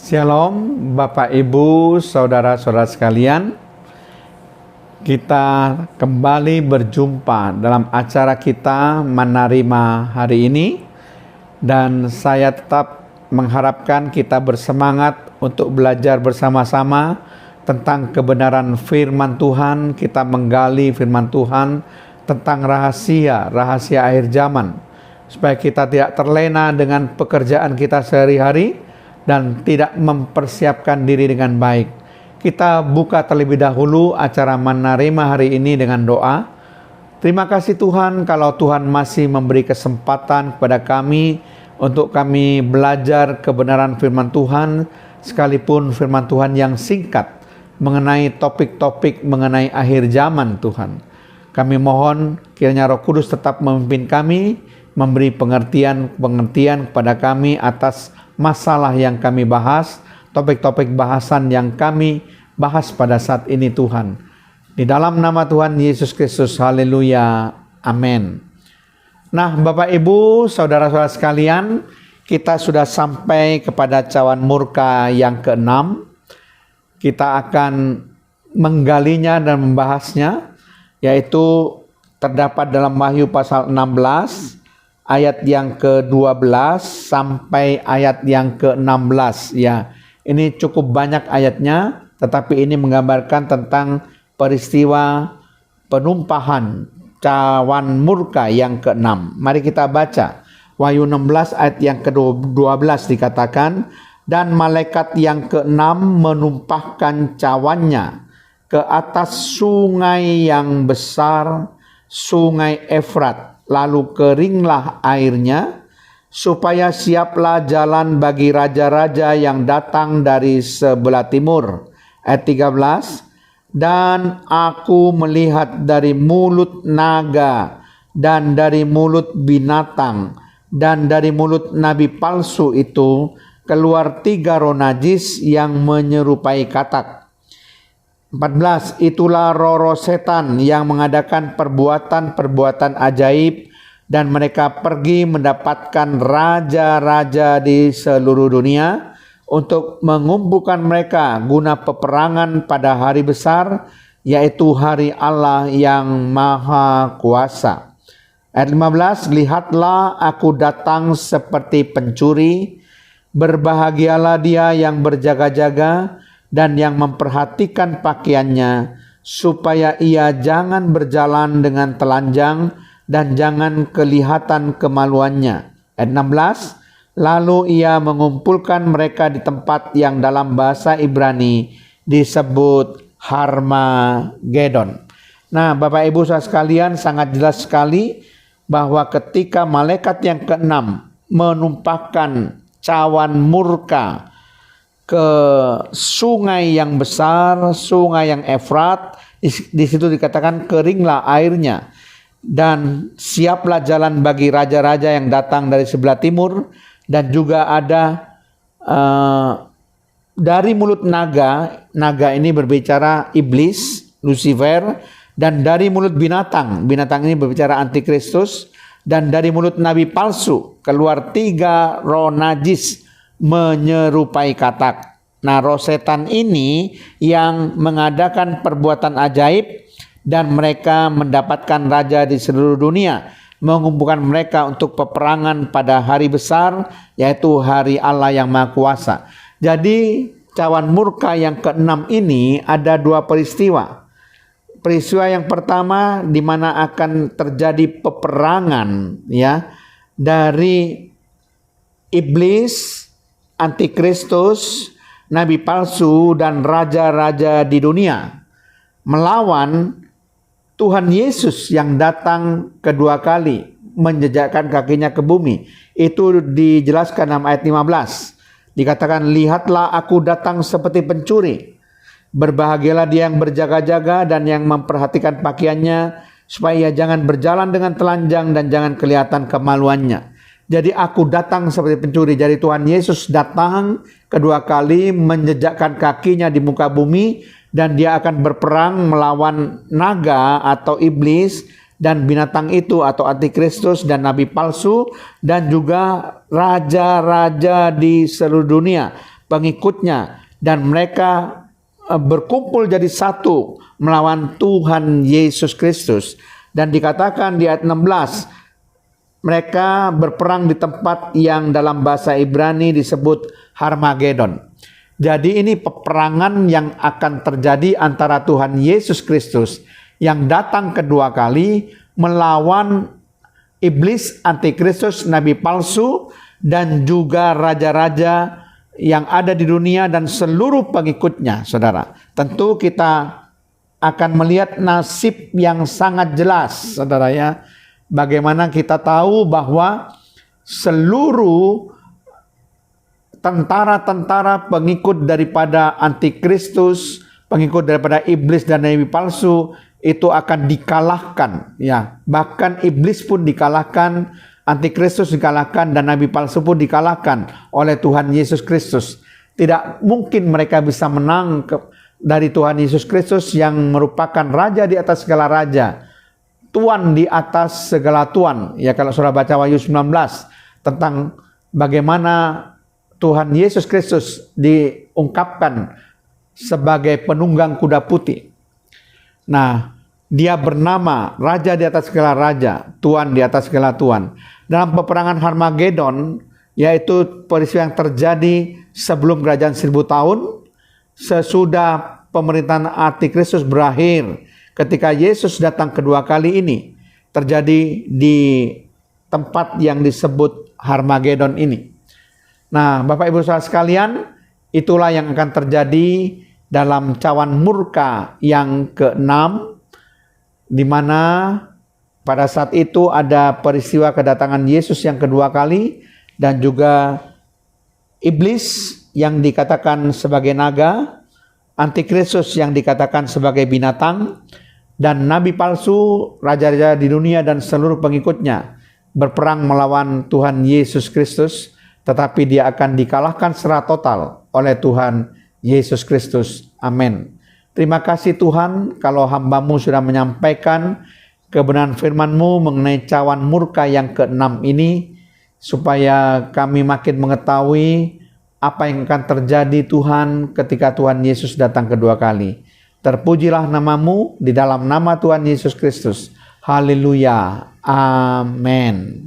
Shalom Bapak Ibu Saudara-saudara sekalian. Kita kembali berjumpa dalam acara kita menerima hari ini. Dan saya tetap mengharapkan kita bersemangat untuk belajar bersama-sama tentang kebenaran firman Tuhan. Kita menggali firman Tuhan tentang rahasia akhir zaman, supaya kita tidak terlena dengan pekerjaan kita sehari-hari dan tidak mempersiapkan diri dengan baik. Kita buka terlebih dahulu acara menerima hari ini dengan doa. Terima kasih Tuhan kalau Tuhan masih memberi kesempatan kepada kami untuk kami belajar kebenaran firman Tuhan, sekalipun firman Tuhan yang singkat mengenai topik-topik mengenai akhir zaman Tuhan. Kami mohon kiranya Roh Kudus tetap memimpin kami, memberi pengertian kepada kami atas masalah yang kami bahas, topik-topik bahasan yang kami bahas pada saat ini Tuhan. Di dalam nama Tuhan Yesus Kristus, haleluya, amin. Nah Bapak Ibu, Saudara-saudara sekalian, kita sudah sampai kepada cawan murka yang ke-6. Kita akan menggalinya dan membahasnya, yaitu terdapat dalam Wahyu pasal 16, ayat yang ke-12 sampai ayat yang ke-16 ya. Ini cukup banyak ayatnya, tetapi ini menggambarkan tentang peristiwa penumpahan cawan murka yang ke-6. Mari kita baca. Wahyu 16 ayat yang ke-12 dikatakan, dan malaikat yang ke-6 menumpahkan cawannya ke atas sungai yang besar, sungai Efrat. Lalu keringlah airnya, supaya siaplah jalan bagi raja-raja yang datang dari sebelah timur. Ayat 13, dan aku melihat dari mulut naga, dan dari mulut binatang, dan dari mulut nabi palsu itu, keluar 3 roh najis yang menyerupai katak. 14, itulah roh-roh setan yang mengadakan perbuatan-perbuatan ajaib, dan mereka pergi mendapatkan raja-raja di seluruh dunia untuk mengumpulkan mereka guna peperangan pada hari besar, yaitu hari Allah yang Maha Kuasa. Ayat 15, lihatlah aku datang seperti pencuri, berbahagialah dia yang berjaga-jaga dan yang memperhatikan pakaiannya, supaya ia jangan berjalan dengan telanjang dan jangan kelihatan kemaluannya. Ayat 16, lalu ia mengumpulkan mereka di tempat yang dalam bahasa Ibrani disebut Harmagedon. Nah Bapak Ibu saudara sekalian, sangat jelas sekali bahwa ketika malaikat yang ke-6 menumpahkan cawan murka ke sungai yang besar, sungai yang Efrat, di situ dikatakan keringlah airnya, dan siaplah jalan bagi raja-raja yang datang dari sebelah timur, dan juga ada dari mulut naga ini berbicara iblis, Lucifer, dan dari mulut binatang ini berbicara antikristus, dan dari mulut nabi palsu keluar 3 roh najis menyerupai katak. Nah roh setan ini yang mengadakan perbuatan ajaib, dan mereka mendapatkan raja di seluruh dunia, mengumpulkan mereka untuk peperangan pada hari besar, yaitu hari Allah yang Maha Kuasa. Jadi cawan murka yang ke-6 ini ada 2 peristiwa. Peristiwa yang pertama di mana akan terjadi peperangan ya dari iblis, antikristus, nabi palsu, dan raja-raja di dunia melawan Tuhan Yesus yang datang kedua kali menjejakkan kakinya ke bumi. Itu dijelaskan dalam ayat 15. Dikatakan, lihatlah aku datang seperti pencuri. Berbahagialah dia yang berjaga-jaga dan yang memperhatikan pakaiannya, supaya ia jangan berjalan dengan telanjang dan jangan kelihatan kemaluannya. Jadi aku datang seperti pencuri. Jadi Tuhan Yesus datang kedua kali menjejakkan kakinya di muka bumi, dan dia akan berperang melawan naga atau iblis dan binatang itu atau antikristus dan nabi palsu dan juga raja-raja di seluruh dunia, pengikutnya, dan mereka berkumpul jadi satu melawan Tuhan Yesus Kristus. Dan dikatakan di ayat 16, mereka berperang di tempat yang dalam bahasa Ibrani disebut Harmagedon. Jadi ini peperangan yang akan terjadi antara Tuhan Yesus Kristus yang datang kedua kali melawan iblis, antikristus, nabi palsu, dan juga raja-raja yang ada di dunia dan seluruh pengikutnya, saudara. Tentu kita akan melihat nasib yang sangat jelas, saudara ya. Bagaimana kita tahu bahwa seluruh tentara-tentara pengikut daripada antikristus, pengikut daripada iblis dan nabi palsu itu akan dikalahkan, ya. Bahkan iblis pun dikalahkan, antikristus dikalahkan, dan nabi palsu pun dikalahkan oleh Tuhan Yesus Kristus. Tidak mungkin mereka bisa menang dari Tuhan Yesus Kristus yang merupakan raja di atas segala raja, Tuhan di atas segala tuan. Ya, kalau saudara baca Wahyu 19 tentang bagaimana Tuhan Yesus Kristus diungkapkan sebagai penunggang kuda putih. Nah, dia bernama raja di atas segala raja, tuan di atas segala tuan. Dalam peperangan Harmagedon, yaitu peristiwa yang terjadi sebelum kerajaan 1000 tahun, sesudah pemerintahan antikristus berakhir, ketika Yesus datang kedua kali ini, terjadi di tempat yang disebut Harmagedon ini. Nah, Bapak Ibu Saudara sekalian, itulah yang akan terjadi dalam cawan murka yang ke-6, di mana pada saat itu ada peristiwa kedatangan Yesus yang kedua kali, dan juga iblis yang dikatakan sebagai naga, antikristus yang dikatakan sebagai binatang, dan nabi palsu, raja-raja di dunia dan seluruh pengikutnya berperang melawan Tuhan Yesus Kristus, tetapi dia akan dikalahkan secara total oleh Tuhan Yesus Kristus. Amin. Terima kasih Tuhan kalau hamba-Mu sudah menyampaikan kebenaran firman-Mu mengenai cawan murka yang ke-6 ini, supaya kami makin mengetahui apa yang akan terjadi Tuhan ketika Tuhan Yesus datang kedua kali. Terpujilah nama-Mu di dalam nama Tuhan Yesus Kristus. Haleluya. Amin.